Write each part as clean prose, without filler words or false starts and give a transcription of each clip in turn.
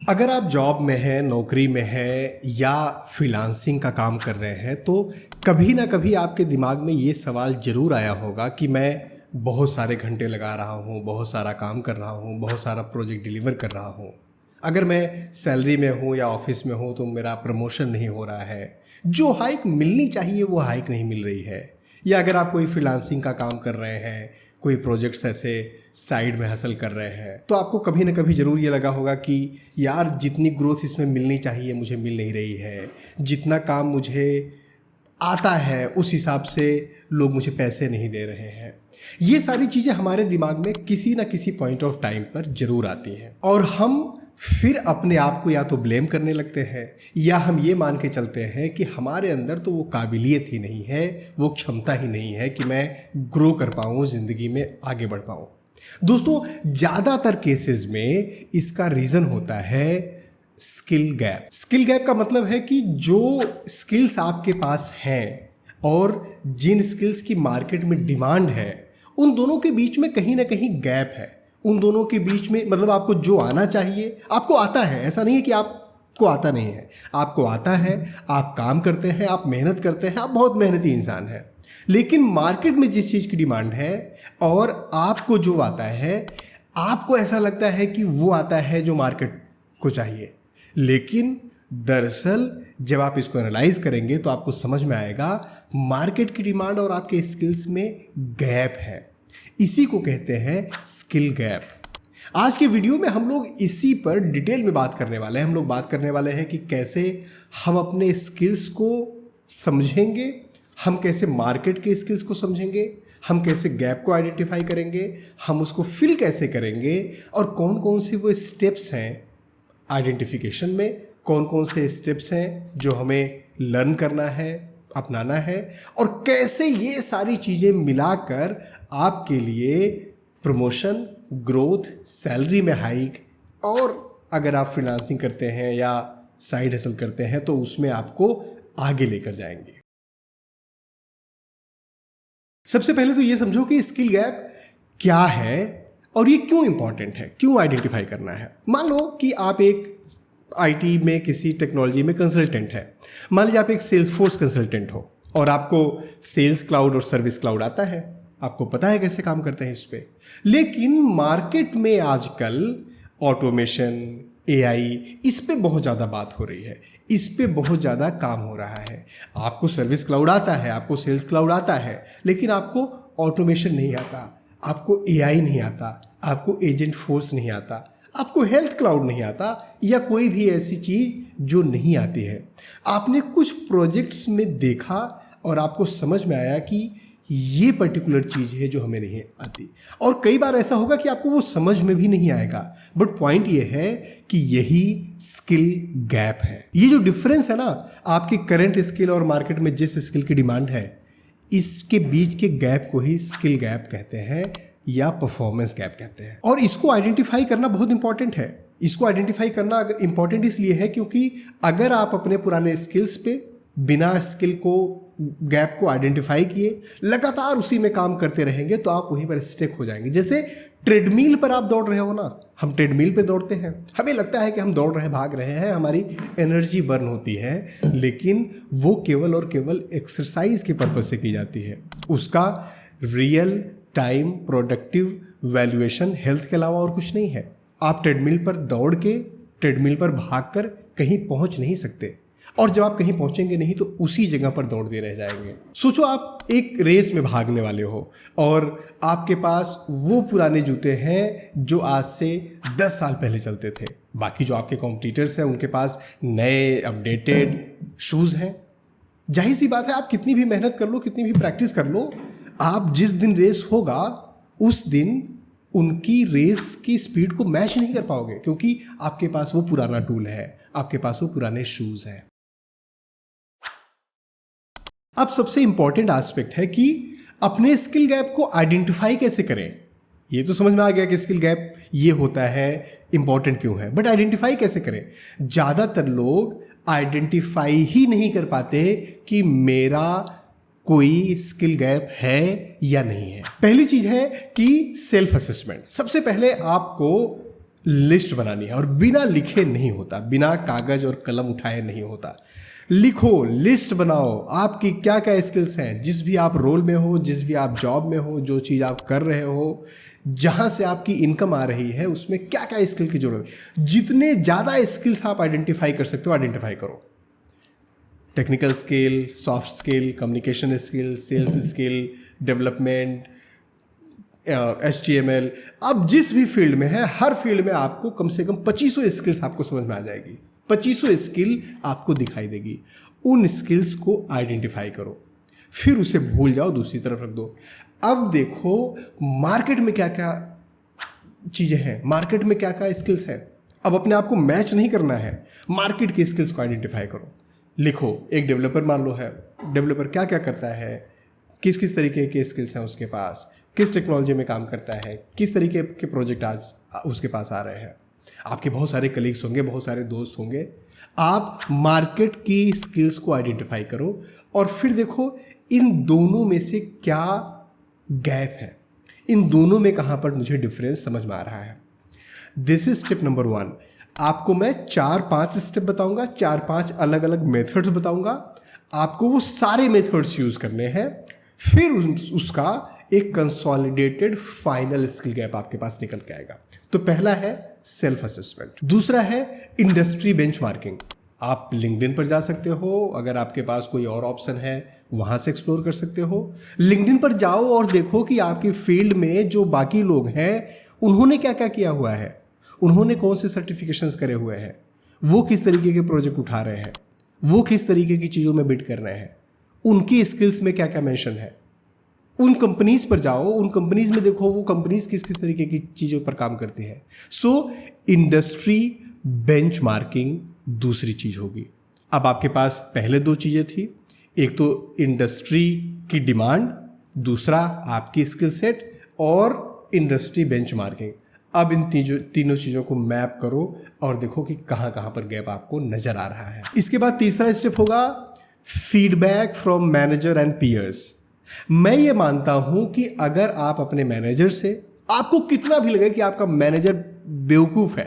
अगर आप जॉब में हैं, नौकरी में हैं या फ्रीलांसिंग का काम कर रहे हैं तो कभी ना कभी आपके दिमाग में ये सवाल ज़रूर आया होगा कि मैं बहुत सारे घंटे लगा रहा हूँ, बहुत सारा काम कर रहा हूँ, बहुत सारा प्रोजेक्ट डिलीवर कर रहा हूँ। अगर मैं सैलरी में हूँ या ऑफिस में हूँ तो मेरा प्रमोशन नहीं हो रहा है, जो हाइक मिलनी चाहिए वो हाइक नहीं मिल रही है। या अगर आप कोई फ्रीलांसिंग का काम कर रहे हैं, कोई प्रोजेक्ट्स ऐसे साइड में हासिल कर रहे हैं, तो आपको कभी ना कभी ज़रूर ये लगा होगा कि यार जितनी ग्रोथ इसमें मिलनी चाहिए मुझे मिल नहीं रही है, जितना काम मुझे आता है उस हिसाब से लोग मुझे पैसे नहीं दे रहे हैं। ये सारी चीज़ें हमारे दिमाग में किसी ना किसी पॉइंट ऑफ टाइम पर ज़रूर आती हैं और हम फिर अपने आप को या तो ब्लेम करने लगते हैं या हम ये मान के चलते हैं कि हमारे अंदर तो वो काबिलियत ही नहीं है, वो क्षमता ही नहीं है कि मैं ग्रो कर पाऊँ, ज़िंदगी में आगे बढ़ पाऊँ। दोस्तों, ज़्यादातर केसेस में इसका रीज़न होता है स्किल गैप। स्किल गैप का मतलब है कि जो स्किल्स आपके पास हैं और जिन स्किल्स की मार्केट में डिमांड है, उन दोनों के बीच में कहीं ना कहीं गैप है। उन दोनों के बीच में मतलब आपको जो आना चाहिए आपको आता है, ऐसा नहीं है कि आपको आता नहीं है, आपको आता है, आप काम करते हैं, आप मेहनत करते हैं, आप बहुत मेहनती इंसान हैं। लेकिन मार्केट में जिस चीज़ की डिमांड है और आपको जो आता है, आपको ऐसा लगता है कि वो आता है जो मार्केट को चाहिए। लेकिन दरअसल जब आप इसको एनालाइज करेंगे तो आपको समझ में आएगा मार्केट की डिमांड और आपके स्किल्स में गैप है। इसी को कहते हैं स्किल गैप। आज के वीडियो में हम लोग इसी पर डिटेल में बात करने वाले हैं। हम लोग बात करने वाले हैं कि कैसे हम अपने स्किल्स को समझेंगे, हम कैसे मार्केट के स्किल्स को समझेंगे, हम कैसे गैप को आइडेंटिफाई करेंगे, हम उसको फिल कैसे करेंगे और कौन कौन से वो स्टेप्स हैं आइडेंटिफिकेशन में, कौन कौन से स्टेप्स हैं जो हमें लर्न करना है, अपनाना है, और कैसे ये सारी चीज़ें मिलाकर आपके लिए प्रमोशन, ग्रोथ, सैलरी में हाइक, और अगर आप फ्रीलांसिंग करते हैं या साइड हसल करते हैं तो उसमें आपको आगे लेकर जाएंगे। सबसे पहले तो ये समझो कि स्किल गैप क्या है और ये क्यों इंपॉर्टेंट है, क्यों आइडेंटिफाई करना है। मान लो कि आप एक आईटी में किसी टेक्नोलॉजी में कंसल्टेंट है। मान लीजिए आप एक सेल्स फोर्स कंसल्टेंट हो और आपको सेल्स क्लाउड और सर्विस क्लाउड आता है, आपको पता है कैसे काम करते हैं इस पे। लेकिन मार्केट में आजकल ऑटोमेशन, एआई, इस पे बहुत ज़्यादा बात हो रही है, इस पे बहुत ज़्यादा काम हो रहा है। आपको सर्विस क्लाउड आता है, आपको सेल्स क्लाउड आता है, लेकिन आपको ऑटोमेशन नहीं आता, आपको एआई नहीं आता, आपको एजेंट फोर्स नहीं आता, आपको हेल्थ क्लाउड नहीं आता, या कोई भी ऐसी चीज़ जो नहीं आती है। आपने कुछ प्रोजेक्ट्स में देखा और आपको समझ में आया कि ये पर्टिकुलर चीज़ है जो हमें नहीं आती, और कई बार ऐसा होगा कि आपको वो समझ में भी नहीं आएगा। बट पॉइंट ये है कि यही स्किल गैप है। ये जो डिफरेंस है ना आपके करंट स्किल और मार्केट में जिस स्किल की डिमांड है, इसके बीच के गैप को ही स्किल गैप कहते हैं या परफॉर्मेंस गैप कहते हैं। और इसको आइडेंटिफाई करना बहुत इंपॉर्टेंट है। इसको आइडेंटिफाई करना इंपॉर्टेंट इसलिए है क्योंकि अगर आप अपने पुराने स्किल्स पे बिना स्किल को, गैप को आइडेंटिफाई किए लगातार उसी में काम करते रहेंगे तो आप वहीं पर स्टेक हो जाएंगे। जैसे ट्रेडमिल पर आप दौड़ रहे हो ना, हम ट्रेडमिल पे दौड़ते हैं, हमें लगता है कि हम दौड़ रहे, भाग रहे हैं, हमारी एनर्जी बर्न होती है, लेकिन वो केवल और केवल एक्सरसाइज के पर्पज से की जाती है। उसका real time productive valuation health के अलावा और कुछ नहीं है। आप ट्रेडमिल पर दौड़ के, ट्रेडमिल पर भागकर कहीं पहुंच नहीं सकते, और जब आप कहीं पहुंचेंगे नहीं तो उसी जगह पर दौड़ते रह जाएंगे। सोचो आप एक रेस में भागने वाले हो और आपके पास वो पुराने जूते हैं जो आज से 10 साल पहले चलते थे। बाकी जो आपके कॉम्पिटिटर्स हैं उनके पास नए अपडेटेड शूज़ हैं। जाहिर सी बात है, आप कितनी भी मेहनत कर लो, कितनी भी प्रैक्टिस कर लो, आप जिस दिन रेस होगा उस दिन उनकी रेस की स्पीड को मैच नहीं कर पाओगे, क्योंकि आपके पास वो पुराना टूल है, आपके पास वो पुराने शूज़ हैं। अब सबसे इंपॉर्टेंट एस्पेक्ट है कि अपने स्किल गैप को आइडेंटिफाई कैसे करें। ये तो समझ में आ गया कि स्किल गैप ये होता है, इंपॉर्टेंट क्यों है, बट आइडेंटिफाई कैसे करें। ज़्यादातर लोग आइडेंटिफाई ही नहीं कर पाते कि मेरा कोई स्किल गैप है या नहीं है। पहली चीज है कि सेल्फ असेसमेंट। सबसे पहले आपको लिस्ट बनानी है और बिना लिखे नहीं होता, बिना कागज और कलम उठाए नहीं होता। लिखो, लिस्ट बनाओ, आपकी क्या क्या स्किल्स हैं, जिस भी आप रोल में हो, जिस भी आप जॉब में हो, जो चीज़ आप कर रहे हो, जहाँ से आपकी इनकम आ रही है, उसमें क्या क्या स्किल की जरूरत है। जितने ज़्यादा स्किल्स आप आइडेंटिफाई कर सकते हो आइडेंटिफाई करो। Technical skill, soft skill, communication skill, sales skill, development, HTML, आप जिस भी फील्ड में है, हर फील्ड में आपको कम से कम 2500 स्किल्स आपको समझ में आ जाएगी। 2500 स्किल आपको दिखाई देगी। उन स्किल्स को आइडेंटिफाई करो, फिर उसे भूल जाओ, दूसरी तरफ रख दो। अब देखो मार्केट में क्या क्या चीज़ें हैं, मार्केट में क्या क्या स्किल्स हैं। अब अपने आप को मैच नहीं करना है, मार्केट के स्किल्स को आइडेंटिफाई करो। लिखो, एक डेवलपर मान लो है, डेवलपर क्या क्या करता है, किस किस तरीके के स्किल्स हैं उसके पास, किस टेक्नोलॉजी में काम करता है, किस तरीके के प्रोजेक्ट आज उसके पास आ रहे हैं। आपके बहुत सारे कलीग्स होंगे, बहुत सारे दोस्त होंगे। आप मार्केट की स्किल्स को आइडेंटिफाई करो और फिर देखो इन दोनों में से क्या गैप है, इन दोनों में कहाँ पर मुझे डिफरेंस समझ में आ रहा है। This is step number 1। आपको मैं 4-5 स्टेप बताऊंगा, 4-5 अलग अलग मेथड्स बताऊंगा। आपको वो सारे मेथड्स यूज करने हैं, फिर उसका एक कंसोलिडेटेड फाइनल स्किल गैप आपके पास निकल के आएगा। तो पहला है सेल्फ असेसमेंट, दूसरा है इंडस्ट्री बेंचमार्किंग। आप लिंक्डइन पर जा सकते हो, अगर आपके पास कोई और ऑप्शन है वहां से एक्सप्लोर कर सकते हो। लिंक्डइन पर जाओ और देखो कि आपके फील्ड में जो बाकी लोग हैं उन्होंने क्या क्या किया हुआ है, उन्होंने कौन से सर्टिफिकेशंस करे हुए हैं, वो किस तरीके के प्रोजेक्ट उठा रहे हैं, वो किस तरीके की चीज़ों में बिड कर रहे हैं, उनकी स्किल्स में क्या क्या मेंशन है। उन कंपनीज पर जाओ, उन कंपनीज में देखो वो कंपनीज किस किस तरीके की चीज़ों पर काम करती है। सो इंडस्ट्री बेंचमार्किंग दूसरी चीज़ होगी। अब आपके पास पहले 2 चीज़ें थी, एक तो इंडस्ट्री की डिमांड, दूसरा आपकी स्किल सेट और इंडस्ट्री बेंचमार्किंग। अब इन तीनों चीज़ों को मैप करो और देखो कि कहाँ कहाँ पर गैप आपको नजर आ रहा है। इसके बाद तीसरा स्टेप होगा feedback from manager and peers. मैं ये मानता हूं कि अगर आप अपने मैनेजर से, आपको कितना भी लगे कि आपका मैनेजर बेवकूफ़ है,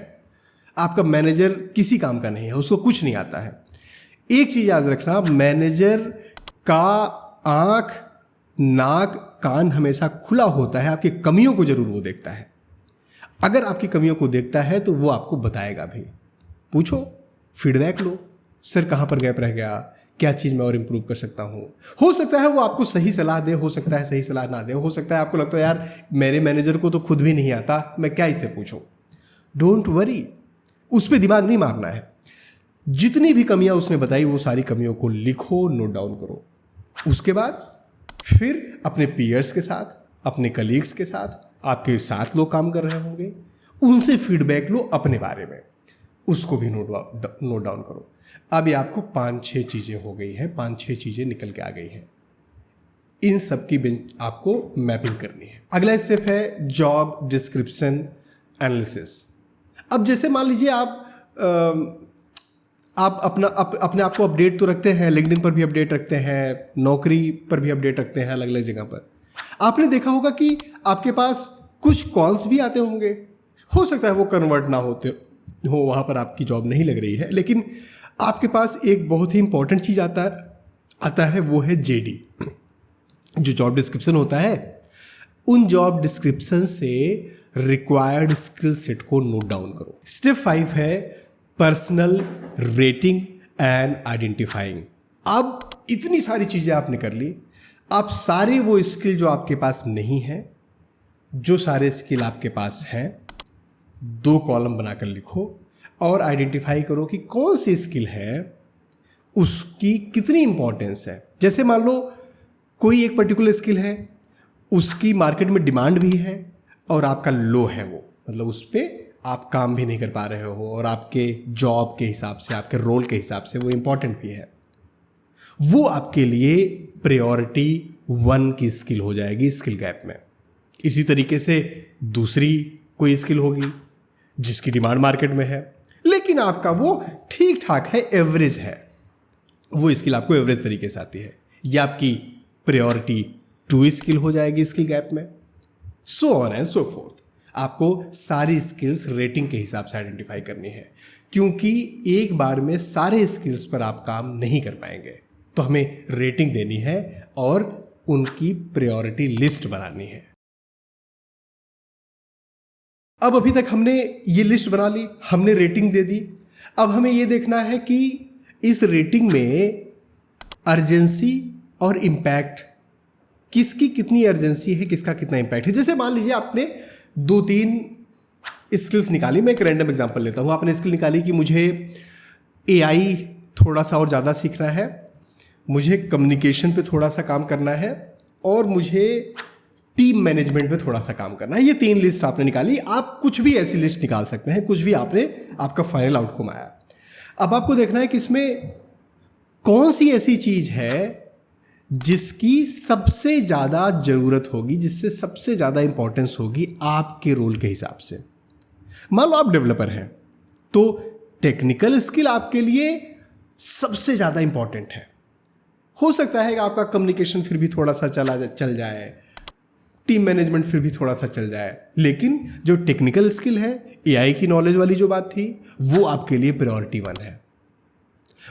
आपका मैनेजर किसी काम का नहीं है, उसको कुछ नहीं आता है, एक चीज़ याद रखना, मैनेजर का आँख, नाक, कान हमेशा खुला होता है। आपकी कमियों को जरूर वो देखता है। अगर आपकी कमियों को देखता है तो वो आपको बताएगा भी। पूछो, फीडबैक लो, सर कहाँ पर गैप रह गया, क्या चीज़ मैं और इम्प्रूव कर सकता हूँ। हो सकता है वो आपको सही सलाह दे, हो सकता है सही सलाह ना दे, हो सकता है आपको लगता है यार मेरे मैनेजर को तो खुद भी नहीं आता, मैं क्या इससे पूछूं। डोंट वरी, उस पर दिमाग नहीं मारना है। जितनी भी कमियां उसने बताई वो सारी कमियों को लिखो, नोट डाउन करो। उसके बाद फिर अपने पीयर्स के साथ, अपने कलीग्स के साथ, आपके साथ लोग काम कर रहे होंगे, उनसे फीडबैक लो अपने बारे में, उसको भी नोट डाउन करो। अब ये आपको 5-6 चीज़ें हो गई हैं, 5-6 चीज़ें निकल के आ गई हैं। इन सब की आपको मैपिंग करनी है। अगला स्टेप है जॉब डिस्क्रिप्शन एनालिसिस। अब जैसे मान लीजिए आप अपने आप को अपडेट तो रखते हैं, लिंक्डइन पर भी अपडेट रखते हैं, नौकरी पर भी अपडेट रखते हैं, अलग अलग जगह पर। आपने देखा होगा कि आपके पास कुछ कॉल्स भी आते होंगे, हो सकता है वो कन्वर्ट ना होते हो, वहाँ पर आपकी जॉब नहीं लग रही है, लेकिन आपके पास एक बहुत ही इंपॉर्टेंट चीज़ आता है, वो है जेडी, जो जॉब डिस्क्रिप्शन होता है। उन जॉब डिस्क्रिप्शन से रिक्वायर्ड स्किल सेट को नोट डाउन करो। स्टेप 5 है पर्सनल रेटिंग एंड आइडेंटिफाइंग। अब इतनी सारी चीज़ें आपने कर ली, आप सारे वो स्किल जो आपके पास नहीं है, जो सारे स्किल आपके पास हैं, 2 कॉलम बनाकर लिखो और आइडेंटिफाई करो कि कौन सी स्किल है, उसकी कितनी इंपॉर्टेंस है। जैसे मान लो कोई एक पर्टिकुलर स्किल है, उसकी मार्केट में डिमांड भी है और आपका लो है, वो मतलब उस पर आप काम भी नहीं कर पा रहे हो और आपके जॉब के हिसाब से, आपके रोल के हिसाब से वो इंपॉर्टेंट भी है, वो आपके लिए प्रायोरिटी 1 की स्किल हो जाएगी स्किल गैप में। इसी तरीके से दूसरी कोई स्किल होगी जिसकी डिमांड मार्केट में है, लेकिन आपका वो ठीक ठाक है, एवरेज है, वो स्किल आपको एवरेज तरीके से आती है, ये आपकी प्रायोरिटी 2 स्किल हो जाएगी स्किल गैप में। So on and so fourth. आपको सारी स्किल्स रेटिंग के हिसाब से आइडेंटिफाई करनी है, क्योंकि एक बार में सारे स्किल्स पर आप काम नहीं कर पाएंगे। तो हमें रेटिंग देनी है और उनकी प्रायोरिटी लिस्ट बनानी है। अब अभी तक हमने ये लिस्ट बना ली, हमने रेटिंग दे दी। अब हमें ये देखना है कि इस रेटिंग में अर्जेंसी और इम्पैक्ट, किसकी कितनी अर्जेंसी है, किसका कितना इम्पैक्ट है। जैसे मान लीजिए आपने 2-3 स्किल्स निकाली। मैं एक रैंडम एग्जांपल लेता हूँ। आपने स्किल निकाली कि मुझे AI थोड़ा सा और ज़्यादा सीखना है, मुझे कम्युनिकेशन पे थोड़ा सा काम करना है, और मुझे टीम मैनेजमेंट पे थोड़ा सा काम करना है। ये 3 लिस्ट आपने निकाली। आप कुछ भी ऐसी लिस्ट निकाल सकते हैं, कुछ भी आपका फाइनल आउटकम आया। अब आपको देखना है कि इसमें कौन सी ऐसी चीज़ है जिसकी सबसे ज़्यादा ज़रूरत होगी, जिससे सबसे ज़्यादा इंपॉर्टेंस होगी आपके रोल के हिसाब से। मान लो आप डेवलपर हैं, तो टेक्निकल स्किल आपके लिए सबसे ज़्यादा इंपॉर्टेंट है। हो सकता है कि आपका कम्युनिकेशन फिर भी थोड़ा सा चल जाए, टीम मैनेजमेंट फिर भी थोड़ा सा चल जाए, लेकिन जो टेक्निकल स्किल है, AI की नॉलेज वाली जो बात थी, वो आपके लिए प्रायोरिटी 1 है।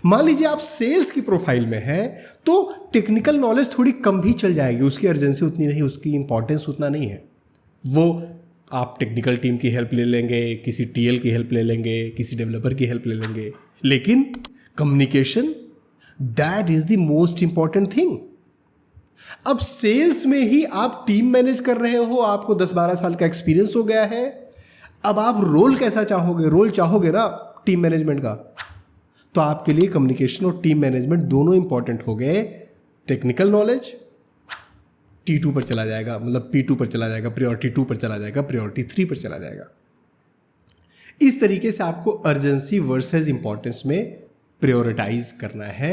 मान लीजिए आप सेल्स की प्रोफाइल में हैं, तो टेक्निकल नॉलेज थोड़ी कम भी चल जाएगी, उसकी अर्जेंसी उतनी नहीं, उसकी इंपॉर्टेंस उतना नहीं है। वो आप टेक्निकल टीम की हेल्प ले लेंगे, किसी TL की हेल्प ले लेंगे, किसी डेवलपर की हेल्प ले लेंगे, लेकिन communication, that is the most important thing. अब सेल्स में ही आप टीम मैनेज कर रहे हो, आपको 10-12 साल का एक्सपीरियंस हो गया है। अब आप रोल कैसा चाहोगे? रोल चाहोगे ना टीम मैनेजमेंट का, तो आपके लिए कम्युनिकेशन और टीम मैनेजमेंट दोनों इंपॉर्टेंट हो गए। टेक्निकल नॉलेज T2 पर चला जाएगा, मतलब P2 पर चला जाएगा, प्रायोरिटी 2 पर चला जाएगा, प्रायोरिटी 3 पर चला जाएगा। इस तरीके से आपको अर्जेंसी वर्सेस इंपॉर्टेंस में प्रायोरिटाइज करना है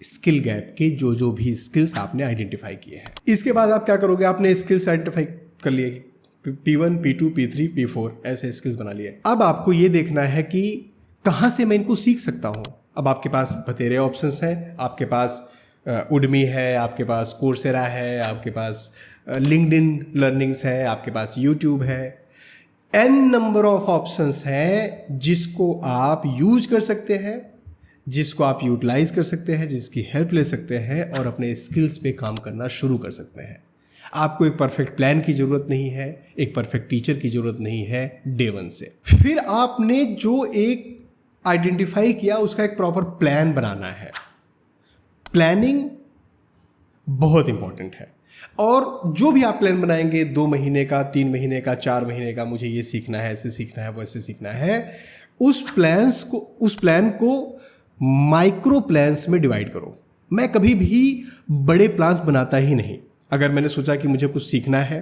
स्किल गैप के जो भी स्किल्स आपने आइडेंटिफाई किए हैं। इसके बाद आप क्या करोगे? आपने स्किल्स आइडेंटिफाई कर लिए, P1, P2, P3, P4 ऐसे स्किल्स बना लिए। अब आपको ये देखना है कि कहाँ से मैं इनको सीख सकता हूँ। अब आपके पास बतेरे ऑप्शंस हैं, आपके पास उडमी है, आपके पास कोर्सेरा है, आपके पास लिंक्डइन लर्निंग्स है, आपके पास यूट्यूब है। n नंबर ऑफ ऑप्शंस हैं जिसको आप यूज कर सकते हैं, जिसको आप यूटिलाइज कर सकते हैं, जिसकी हेल्प ले सकते हैं और अपने स्किल्स पे काम करना शुरू कर सकते हैं। आपको एक परफेक्ट प्लान की ज़रूरत नहीं है, एक परफेक्ट टीचर की ज़रूरत नहीं है डे 1 से। फिर आपने जो एक आइडेंटिफाई किया, उसका एक प्रॉपर प्लान बनाना है। प्लानिंग बहुत इंपॉर्टेंट है, और जो भी आप प्लान बनाएंगे 2 महीने का, 3 महीने का, 4 महीने का, मुझे ये सीखना है, ऐसे सीखना है, वैसे सीखना है, उस प्लान को माइक्रो प्लान्स में डिवाइड करो। मैं कभी भी बड़े प्लान्स बनाता ही नहीं। अगर मैंने सोचा कि मुझे कुछ सीखना है,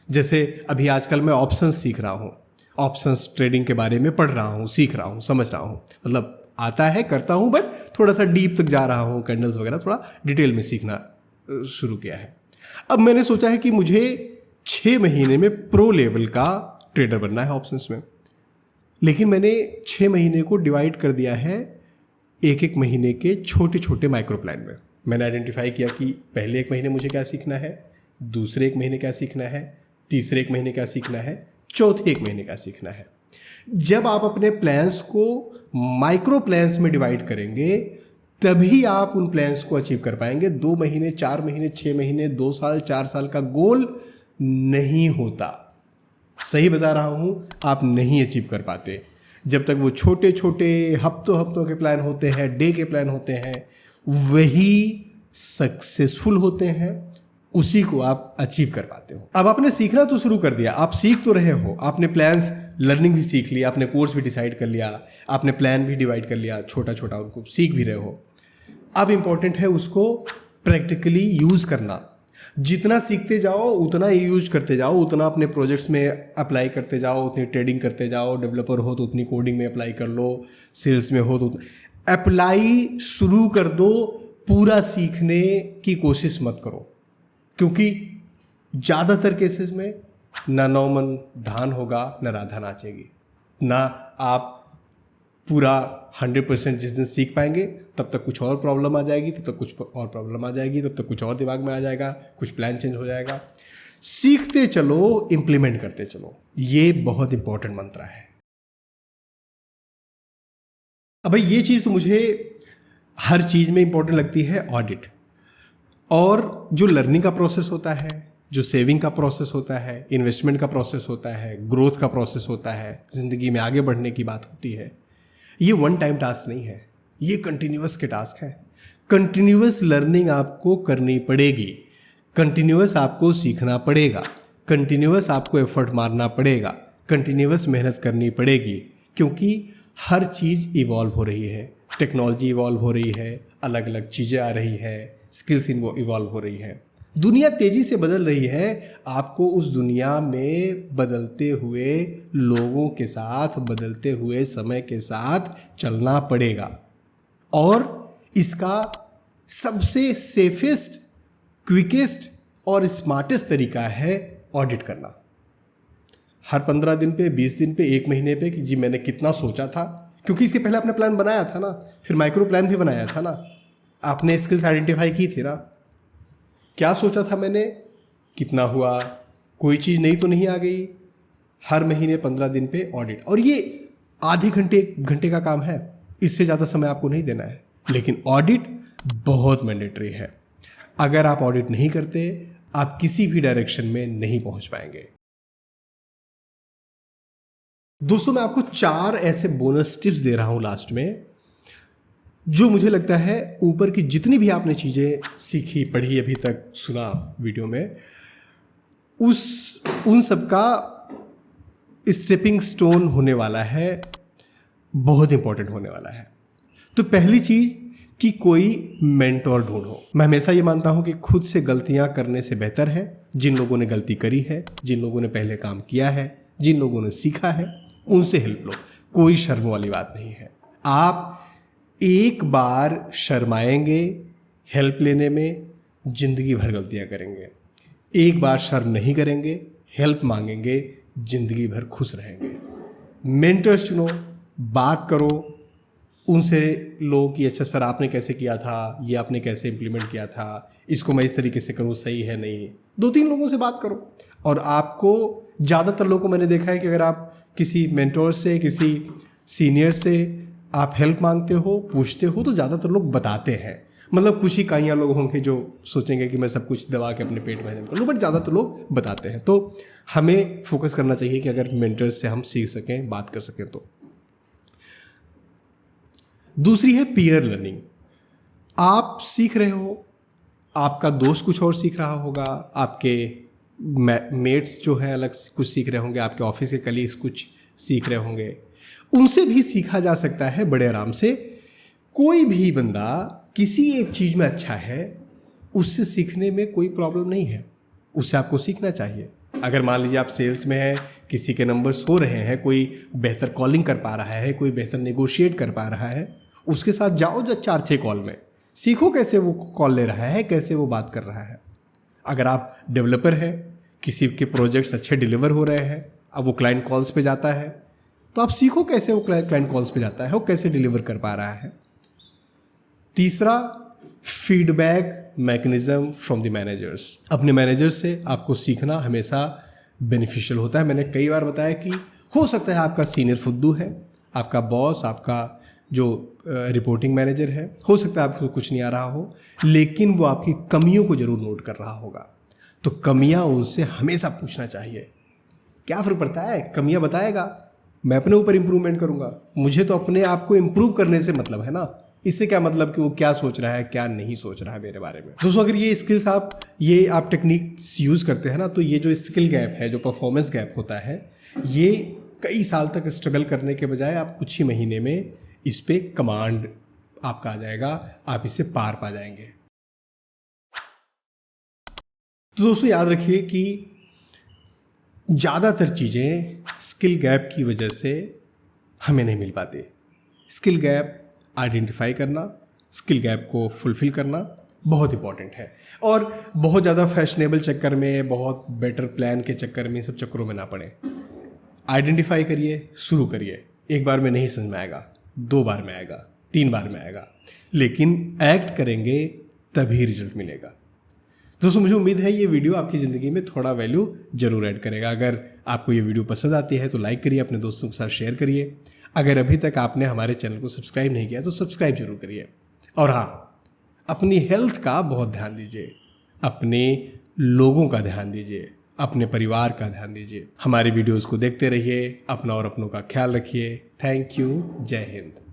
जैसे अभी आजकल मैं ऑप्शंस सीख रहा हूँ, ऑप्शंस ट्रेडिंग के बारे में पढ़ रहा हूँ, सीख रहा हूँ, समझ रहा हूँ, मतलब आता है, करता हूँ, बट थोड़ा सा डीप तक जा रहा हूँ, कैंडल्स वगैरह थोड़ा डिटेल में सीखना शुरू किया है। अब मैंने सोचा है कि मुझे 6 महीने में प्रो लेवल का ट्रेडर बनना है ऑप्शंस में, लेकिन मैंने 6 महीने को डिवाइड कर दिया है एक महीने के छोटे छोटे माइक्रो प्लान में। मैंने आइडेंटिफाई किया कि पहले 1 महीने मुझे क्या सीखना है, दूसरे 1 महीने क्या सीखना है, तीसरे 1 महीने क्या सीखना है, चौथे 1 महीने क्या सीखना है। जब आप अपने प्लान्स को माइक्रो प्लान्स में डिवाइड करेंगे, तभी आप उन प्लान्स को अचीव कर पाएंगे। 2 महीने, 4 महीने, 6 महीने, 2 साल, 4 साल का गोल नहीं होता। सही बता रहा हूँ, आप नहीं अचीव कर पाते जब तक वो छोटे छोटे हफ्तों के प्लान होते हैं, डे के प्लान होते हैं, वही सक्सेसफुल होते हैं, उसी को आप अचीव कर पाते हो। अब आपने सीखना तो शुरू कर दिया, आप सीख तो रहे हो, आपने प्लान्स लर्निंग भी सीख लिया, आपने कोर्स भी डिसाइड कर लिया, आपने प्लान भी डिवाइड कर लिया, छोटा छोटा उनको सीख भी रहे हो। अब इम्पॉर्टेंट है उसको प्रैक्टिकली यूज़ करना। जितना सीखते जाओ उतना ही यूज करते जाओ, उतना अपने प्रोजेक्ट्स में अप्लाई करते जाओ, उतनी ट्रेडिंग करते जाओ। डेवलपर हो तो उतनी कोडिंग में अप्लाई कर लो, सेल्स में हो तो अप्लाई शुरू कर दो। पूरा सीखने की कोशिश मत करो, क्योंकि ज़्यादातर केसेस में ना 9 मन धान होगा, ना राधा नाचेगी। ना आप पूरा 100% जिस दिन सीख पाएंगे, तब तक कुछ और प्रॉब्लम आ जाएगी, तब तक कुछ और प्रॉब्लम आ जाएगी, तब तक कुछ और दिमाग में आ जाएगा, कुछ प्लान चेंज हो जाएगा। सीखते चलो, इंप्लीमेंट करते चलो। ये बहुत इंपॉर्टेंट मंत्र है। अब भाई ये चीज़ तो मुझे हर चीज़ में इंपॉर्टेंट लगती है, ऑडिट। और जो लर्निंग का प्रोसेस होता है, जो सेविंग का प्रोसेस होता है, इन्वेस्टमेंट का प्रोसेस होता है, ग्रोथ का प्रोसेस होता है, ज़िंदगी में आगे बढ़ने की बात होती है, ये वन टाइम टास्क नहीं है, ये कंटिन्यूअस के टास्क है। कंटिन्यूअस लर्निंग आपको करनी पड़ेगी, कंटिन्यूअस आपको सीखना पड़ेगा, कंटिन्यूअस आपको एफर्ट मारना पड़ेगा, कंटिन्यूअस मेहनत करनी पड़ेगी, क्योंकि हर चीज़ इवॉल्व हो रही है। टेक्नोलॉजी इवॉल्व हो रही है, अलग अलग चीज़ें आ रही है, स्किल्स इवॉल्व हो रही है, दुनिया तेज़ी से बदल रही है। आपको उस दुनिया में बदलते हुए लोगों के साथ, बदलते हुए समय के साथ चलना पड़ेगा। और इसका सबसे सेफेस्ट, क्विकेस्ट और स्मार्टेस्ट तरीका है ऑडिट करना। हर 15 दिन पे, 20 दिन पे, 1 महीने पे कि जी मैंने कितना सोचा था, क्योंकि इसके पहले आपने प्लान बनाया था ना, फिर माइक्रो प्लान भी बनाया था ना, आपने स्किल्स आइडेंटिफाई की थी ना, क्या सोचा था मैंने, कितना हुआ, कोई चीज़ नई तो नहीं आ गई। हर महीने 15 दिन पे ऑडिट, और ये आधे घंटे, 1 घंटे का काम है, इससे ज़्यादा समय आपको नहीं देना है, लेकिन ऑडिट बहुत मैंडेटरी है। अगर आप ऑडिट नहीं करते, आप किसी भी डायरेक्शन में नहीं पहुंच पाएंगे। दोस्तों, मैं आपको 4 ऐसे बोनस टिप्स दे रहा हूं लास्ट में, जो मुझे लगता है ऊपर की जितनी भी आपने चीज़ें सीखी, पढ़ी, अभी तक सुना वीडियो में, उन सब का स्टेपिंग स्टोन होने वाला है, बहुत इंपॉर्टेंट होने वाला है। तो पहली चीज़ कि कोई मेंटोर ढूंढो। मैं हमेशा ये मानता हूँ कि खुद से गलतियाँ करने से बेहतर है जिन लोगों ने गलती करी है, जिन लोगों ने पहले काम किया है, जिन लोगों ने सीखा है, उनसे हेल्प लो। कोई शर्म वाली बात नहीं है। आप एक बार शर्माएंगे हेल्प लेने में, जिंदगी भर गलतियाँ करेंगे। एक बार शर्म नहीं करेंगे, हेल्प मांगेंगे, जिंदगी भर खुश रहेंगे। मेंटर्स चुनो, बात करो उनसे, लो कि अच्छा सर आपने कैसे किया था, ये आपने कैसे इम्प्लीमेंट किया था, इसको मैं इस तरीके से करूँ, सही है नहीं। 2-3 लोगों से बात करो। और आपको, ज़्यादातर लोगों को मैंने देखा है कि अगर आप किसी मेंटोर से, किसी सीनियर से आप हेल्प मांगते हो, पूछते हो, तो ज़्यादातर लोग बताते हैं। मतलब कुछ ही काइयाँ लोग होंगे जो सोचेंगे कि मैं सब कुछ दबा के अपने पेट में हजम कर लूँ, बट ज़्यादातर लोग बताते हैं। तो हमें फोकस करना चाहिए कि अगर मेंटर से हम सीख सकें, बात कर सकें तो। दूसरी है पीयर लर्निंग। आप सीख रहे हो, आपका दोस्त कुछ और सीख रहा होगा, आपके मेट्स जो हैं अलग कुछ सीख रहे होंगे, आपके ऑफिस के कलीग्स कुछ सीख रहे होंगे, उनसे भी सीखा जा सकता है बड़े आराम से। कोई भी बंदा किसी एक चीज़ में अच्छा है, उससे सीखने में कोई प्रॉब्लम नहीं है, उससे आपको सीखना चाहिए। अगर मान लीजिए आप सेल्स में हैं, किसी के नंबर्स हो रहे हैं, कोई बेहतर कॉलिंग कर पा रहा है, कोई बेहतर नेगोशिएट कर पा रहा है, उसके साथ जाओ जो 4-6 कॉल में, सीखो कैसे वो कॉल ले रहा है, कैसे वो बात कर रहा है। अगर आप डेवलपर हैं, किसी के प्रोजेक्ट्स अच्छे डिलीवर हो रहे हैं, अब वो क्लाइंट कॉल्स पे जाता है, तो आप सीखो कैसे वो क्लाइंट कॉल्स पे जाता है, वो कैसे डिलीवर कर पा रहा है। तीसरा, feedback mechanism from the managers. अपने मैनेजर से आपको सीखना हमेशा बेनिफिशियल होता है। मैंने कई बार बताया कि हो सकता है आपका सीनियर फुद्दू है, आपका बॉस, आपका जो रिपोर्टिंग मैनेजर है, हो सकता है आपको कुछ नहीं आ रहा हो, लेकिन वो आपकी कमियों को जरूर नोट कर रहा होगा। तो कमियां उनसे हमेशा पूछना चाहिए। क्या फ़र्क पड़ता है, कमियां बताएगा, मैं अपने ऊपर इंप्रूवमेंट करूंगा। मुझे तो अपने आप को इम्प्रूव करने से मतलब है ना, इससे क्या मतलब कि वो क्या सोच रहा है, क्या नहीं सोच रहा है मेरे बारे में। दोस्तों, अगर ये स्किल्स आप टेक्निक्स यूज़ करते हैं ना, तो ये जो स्किल गैप है, जो परफॉर्मेंस गैप होता है, ये कई साल तक स्ट्रगल करने के बजाय आप कुछ ही महीने में इस पे कमांड आपका आ जाएगा, आप इससे पार पा जाएंगे। तो दोस्तों याद रखिए कि ज़्यादातर चीज़ें स्किल गैप की वजह से हमें नहीं मिल पाती। स्किल गैप आइडेंटिफाई करना, स्किल गैप को फुलफ़िल करना बहुत इंपॉर्टेंट है। और बहुत ज़्यादा फैशनेबल चक्कर में, बहुत बेटर प्लान के चक्कर में, सब चक्करों में ना पड़े। आइडेंटिफाई करिए, शुरू करिए। एक बार में नहीं समझ में आएगा, 2 बार में आएगा, 3 बार में आएगा, लेकिन एक्ट करेंगे तभी रिजल्ट मिलेगा। दोस्तों मुझे उम्मीद है ये वीडियो आपकी ज़िंदगी में थोड़ा वैल्यू जरूर ऐड करेगा। अगर आपको ये वीडियो पसंद आती है तो लाइक करिए, अपने दोस्तों के साथ शेयर करिए। अगर अभी तक आपने हमारे चैनल को सब्सक्राइब नहीं किया तो सब्सक्राइब जरूर करिए। और हाँ, अपनी हेल्थ का बहुत ध्यान दीजिए, अपने लोगों का ध्यान दीजिए, अपने परिवार का ध्यान दीजिए। हमारी वीडियोज़ को देखते रहिए, अपना और अपनों का ख्याल रखिए। Thank you. जय हिंद।